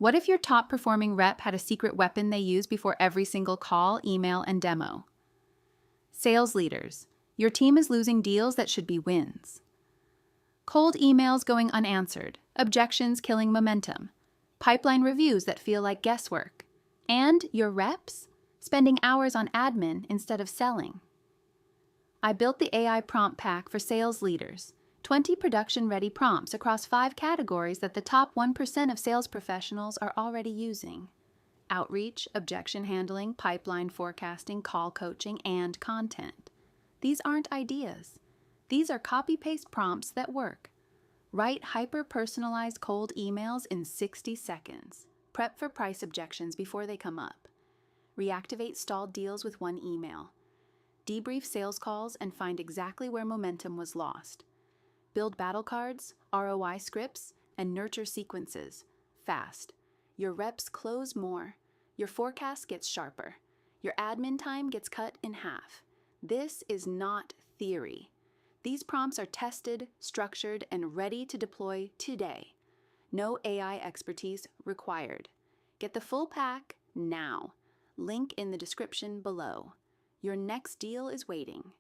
What if your top performing rep had a secret weapon they use before every single call, email, and demo? Sales leaders, your team is losing deals that should be wins. Cold emails going unanswered, objections killing momentum, pipeline reviews that feel like guesswork, and your reps spending hours on admin instead of selling. I built the AI prompt pack for sales leaders, 20 production-ready prompts across 5 categories that the top 1% of sales professionals are already using: outreach, objection handling, pipeline forecasting, call coaching, and content. These aren't ideas. These are copy-paste prompts that work. Write hyper-personalized cold emails in 60 seconds. Prep for price objections before they come up. Reactivate stalled deals with one email. Debrief sales calls and find exactly where momentum was lost. Build battle cards, ROI scripts, and nurture sequences. Fast. Your reps close more. Your forecast gets sharper. Your admin time gets cut in half. This is not theory. These prompts are tested, structured, and ready to deploy today. No AI expertise required. Get the full pack now. Link in the description below. Your next deal is waiting.